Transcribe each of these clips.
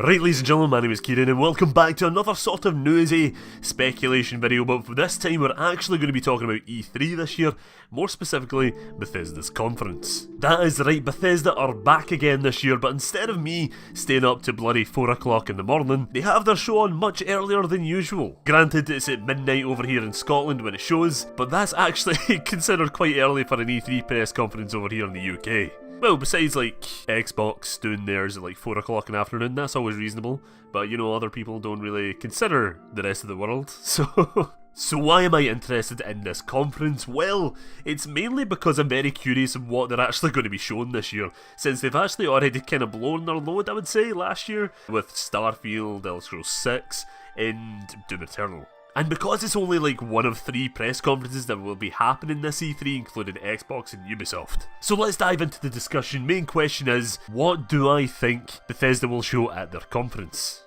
Right, ladies and gentlemen, my name is Kieran and welcome back to another sort of newsy speculation video, but for this time we're actually going to be talking about E3 this year, more specifically Bethesda's conference. That is right, Bethesda are back again this year, but instead of me staying up to bloody 4 o'clock in the morning, they have their show on much earlier than usual. Granted, it's at midnight over here in Scotland when it shows, but that's actually considered quite early for an E3 press conference over here in the UK. Well, besides like Xbox doing theirs at like 4 o'clock in the afternoon, that's always reasonable, but you know, other people don't really consider the rest of the world, So why am I interested in this conference? Well, it's mainly because I'm very curious of what they're actually going to be showing this year, since they've actually already kind of blown their load, I would say, last year, with Starfield, Elder Scrolls 6, and Doom Eternal. And because it's only like one of 3 press conferences that will be happening this E3, including Xbox and Ubisoft. So let's dive into the discussion. Main question is, what do I think Bethesda will show at their conference?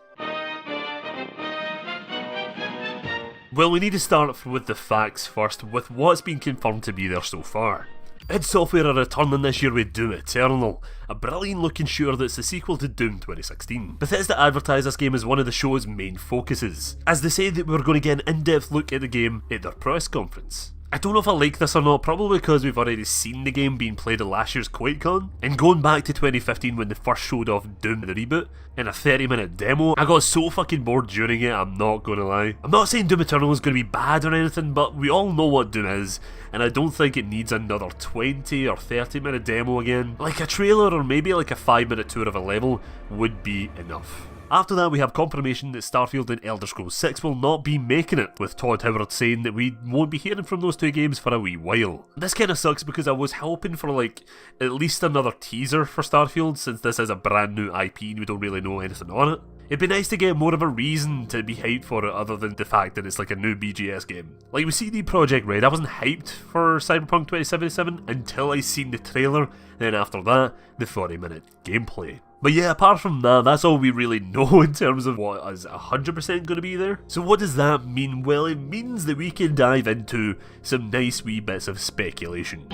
Well, we need to start with the facts first, with what's been confirmed to be there so far. id Software are returning this year with Doom Eternal, a brilliant looking shooter that's the sequel to Doom 2016. Bethesda advertised this game as one of the show's main focuses, as they say that we're going to get an in-depth look at the game at their press conference. I don't know if I like this or not, probably because we've already seen the game being played at last year's QuakeCon, and going back to 2015 when they first showed off Doom the reboot in a 30-minute demo, I got so fucking bored during it, I'm not gonna lie. I'm not saying Doom Eternal is gonna be bad or anything, but we all know what Doom is, and I don't think it needs another 20 or 30-minute demo again. Like a trailer or maybe like a 5-minute tour of a level would be enough. After that, we have confirmation that Starfield and Elder Scrolls 6 will not be making it, with Todd Howard saying that we won't be hearing from those 2 games for a wee while. This kinda sucks because I was hoping for like at least another teaser for Starfield, since this is a brand new IP and we don't really know anything on it. It'd be nice to get more of a reason to be hyped for it other than the fact that it's like a new BGS game. Like with CD Projekt Red, I wasn't hyped for Cyberpunk 2077 until I seen the trailer, then after that, the 40-minute gameplay. But yeah, apart from that, that's all we really know in terms of what is 100% going to be there. So what does that mean? Well, it means that we can dive into some nice wee bits of speculation.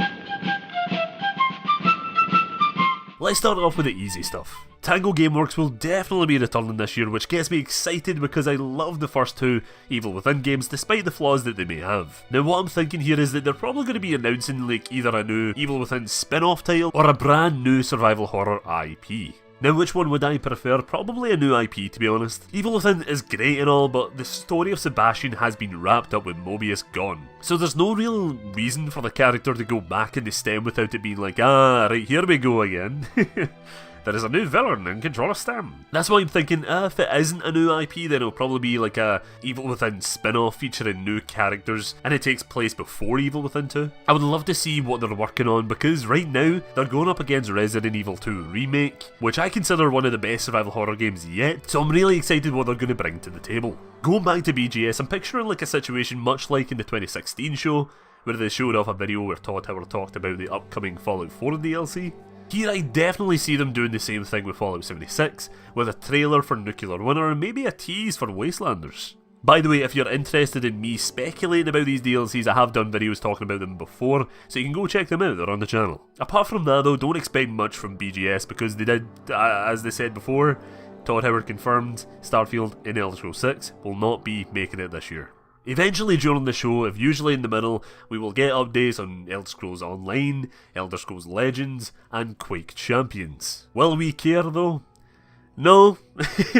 Let's start off with the easy stuff. Tango Gameworks will definitely be returning this year, which gets me excited because I love the first 2 Evil Within games despite the flaws that they may have. Now what I'm thinking here is that they're probably going to be announcing like either a new Evil Within spin-off title or a brand new survival horror IP. Now which one would I prefer? Probably a new IP, to be honest. Evil Within is great and all, but the story of Sebastian has been wrapped up with Mobius gone. So there's no real reason for the character to go back in the stem without it being like, ah, right, here we go again. There is a new villain and control a stem. That's why I'm thinking, if it isn't a new IP, then it'll probably be like a Evil Within spin-off featuring new characters, and it takes place before Evil Within 2. I would love to see what they're working on, because right now, they're going up against Resident Evil 2 Remake, which I consider one of the best survival horror games yet, so I'm really excited what they're going to bring to the table. Going back to BGS, I'm picturing like a situation much like in the 2016 show, where they showed off a video where Todd Howard talked about the upcoming Fallout 4 DLC. Here I definitely see them doing the same thing with Fallout 76, with a trailer for Nuclear Winter and maybe a tease for Wastelanders. By the way, if you're interested in me speculating about these DLCs, I have done videos talking about them before, so you can go check them out, they're on the channel. Apart from that though, don't expect much from BGS because they did, as they said before, Todd Howard confirmed Starfield and Elder Scrolls 6 will not be making it this year. Eventually during the show, if usually in the middle, we will get updates on Elder Scrolls Online, Elder Scrolls Legends, and Quake Champions. Will we care though? No,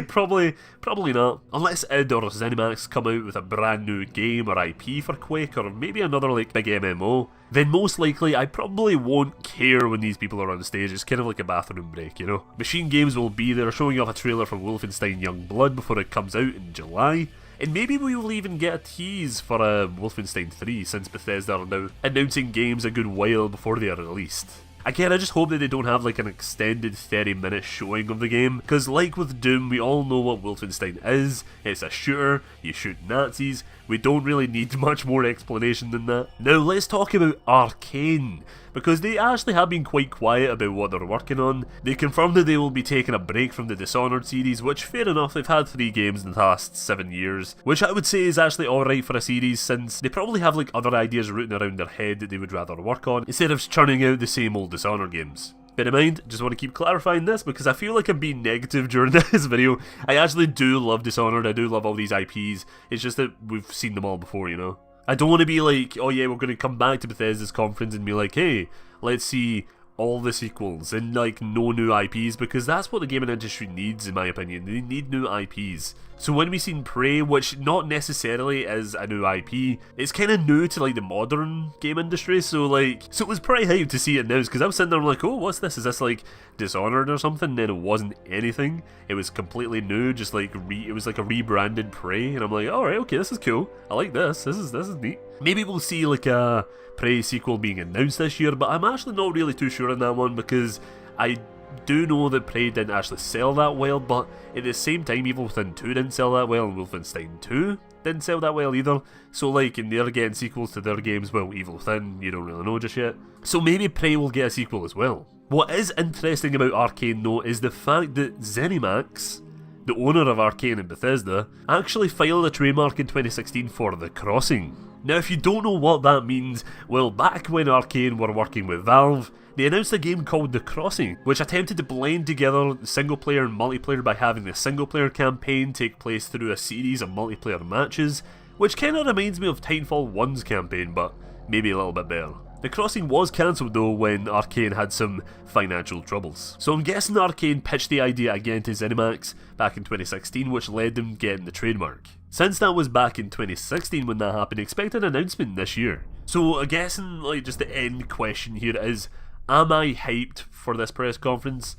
probably not. Unless id or ZeniMax come out with a brand new game or IP for Quake, or maybe another like big MMO, then most likely I probably won't care when these people are on stage. It's kind of like a bathroom break, you know? Machine Games will be there showing off a trailer for Wolfenstein Young Blood before it comes out in July. And maybe we will even get a tease for Wolfenstein 3, since Bethesda are now announcing games a good while before they are released. Again, I just hope that they don't have like an extended 30-minute showing of the game, because like with Doom, we all know what Wolfenstein is. It's a shooter, you shoot Nazis, we don't really need much more explanation than that. Now let's talk about Arcane, because they actually have been quite quiet about what they're working on. They confirmed that they will be taking a break from the Dishonored series, which fair enough, they've had 3 games in the past 7 years, which I would say is actually alright for a series, since they probably have like other ideas rooting around their head that they would rather work on, instead of churning out the same old Dishonored games. Bear in mind, just want to keep clarifying this because I feel like I'm being negative during this video. I actually do love Dishonored, I do love all these IPs, it's just that we've seen them all before, you know? I don't want to be like, oh yeah, we're going to come back to Bethesda's conference and be like, hey, let's see all the sequels and like no new IPs, because that's what the gaming industry needs, in my opinion. They need new IPs. So when we seen Prey, which not necessarily is a new IP, it's kind of new to like the modern game industry, so it was pretty hyped to see it announced, because I was sitting there like, oh, what's this? Is this like Dishonored or something? And then it wasn't anything. It was completely new, just like it was like a rebranded Prey, and I'm like, alright, okay, this is cool. I like this. This is neat. Maybe we'll see like a Prey sequel being announced this year, but I'm actually not really too sure on that one, because I do know that Prey didn't actually sell that well, but at the same time Evil Within 2 didn't sell that well, and Wolfenstein 2 didn't sell that well either, so like, and they're getting sequels to their games. Well, Evil Within, you don't really know just yet, so maybe Prey will get a sequel as well. What is interesting about Arcane though is the fact that ZeniMax, the owner of Arcane and Bethesda, actually filed a trademark in 2016 for The Crossing. Now if you don't know what that means, well, back when Arcane were working with Valve, they announced a game called The Crossing, which attempted to blend together single player and multiplayer by having the single player campaign take place through a series of multiplayer matches, which kinda reminds me of Titanfall 1's campaign, but maybe a little bit better. The Crossing was cancelled though when Arcane had some financial troubles. So I'm guessing Arcane pitched the idea again to ZeniMax back in 2016, which led them getting the trademark. Since that was back in 2016 when that happened, expect an announcement this year. So I'm guessing like just the end question here is, am I hyped for this press conference?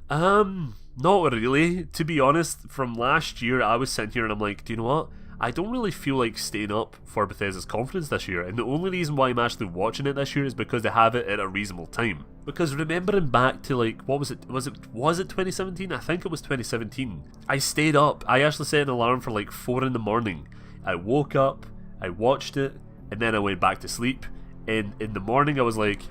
Not really. To be honest, from last year I was sitting here and I'm like, do you know what? I don't really feel like staying up for Bethesda's conference this year, and the only reason why I'm actually watching it this year is because they have it at a reasonable time. Because remembering back to like, what was it? Was it 2017? I think it was 2017. I stayed up. I actually set an alarm for like 4 in the morning. I woke up, I watched it, and then I went back to sleep. And in the morning I was like,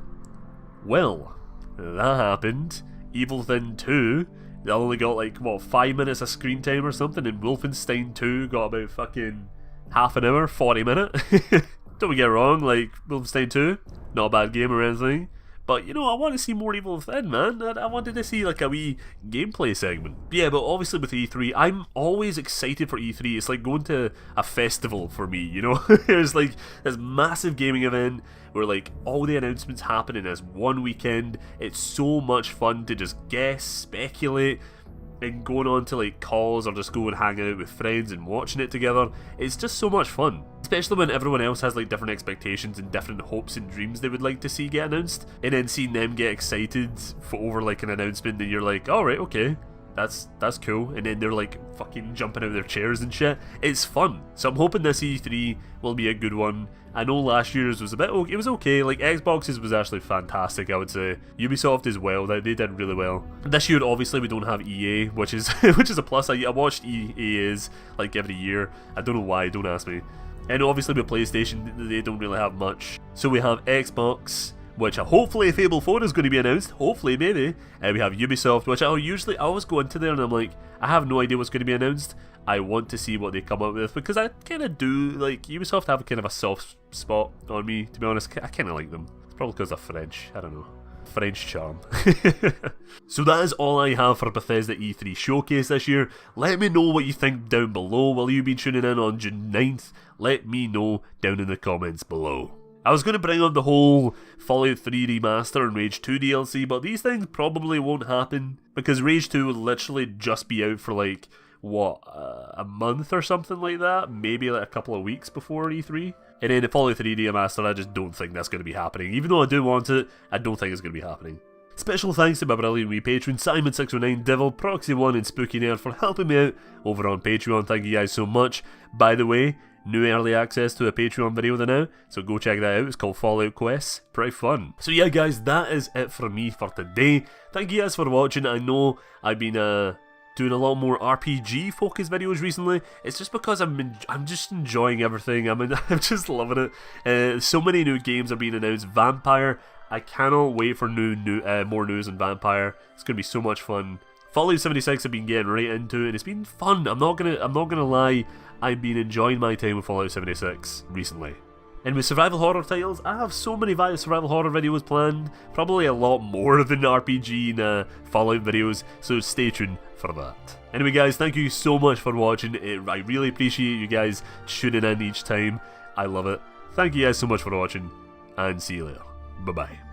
well, that happened. Evil Within 2, they only got like, what, 5 minutes of screen time or something, and Wolfenstein 2 got about fucking half an hour, 40 minutes. Don't get me wrong, like, Wolfenstein 2, not a bad game or anything, but you know, I want to see more Evil Within, man. I wanted to see like a wee gameplay segment. Yeah, but obviously with E3, I'm always excited for E3. It's like going to a festival for me, you know? It's like this massive gaming event where like all the announcements happen in this one weekend. It's so much fun to just guess, speculate, and going on to like calls or just go and hang out with friends and watching it together. It's just so much fun, especially when everyone else has like different expectations and different hopes and dreams they would like to see get announced, and then seeing them get excited for over like an announcement and you're like, alright, okay, that's cool, and then they're like fucking jumping out of their chairs and shit. It's fun. So I'm hoping this E3 will be a good one. I know last year's was a bit, it was okay, like Xbox's was actually fantastic, I would say. Ubisoft as well, they did really well. This year obviously we don't have EA, which is which is a plus. I watched EA's like every year. I don't know why, don't ask me. And obviously with PlayStation, they don't really have much. So we have Xbox, which hopefully Fable 4 is going to be announced, hopefully, maybe. And we have Ubisoft, which I always go into there and I'm like, I have no idea what's going to be announced. I want to see what they come up with, because I kind of do, like, Ubisoft have kind of a soft spot on me, to be honest. I kind of like them. It's probably because they're French, I don't know. French charm. So that is all I have for Bethesda E3 Showcase this year. Let me know what you think down below. Will you be tuning in on June 9th? Let me know down in the comments below. I was going to bring up the whole Fallout 3 remaster and Rage 2 DLC, but these things probably won't happen, because Rage 2 will literally just be out for like, what, a month or something like that? Maybe like a couple of weeks before E3? And then the Fallout 3 remaster, I just don't think that's going to be happening. Even though I do want it, I don't think it's going to be happening. Special thanks to my brilliant wee patrons Simon609, Devil, Proxy1 and Spooky Nerd for helping me out over on Patreon. Thank you guys so much. By the way, new early access to a Patreon video now, so go check that out. It's called Fallout Quests. Pretty fun. So yeah guys, that is it for me for today. Thank you guys for watching. I know I've been doing a lot more RPG focused videos recently. It's just because I'm just enjoying everything. I'm just loving it. So many new games are being announced. Vampire, I cannot wait for more news on Vampire. It's gonna be so much fun. Fallout 76 I've been getting right into, and it's been fun. I'm not gonna lie, I've been enjoying my time with Fallout 76 recently. And with survival horror titles, I have so many survival horror videos planned, probably a lot more than RPG and Fallout videos, so stay tuned for that. Anyway guys, thank you so much for watching, I really appreciate you guys tuning in each time, I love it. Thank you guys so much for watching, and see you later. Bye bye.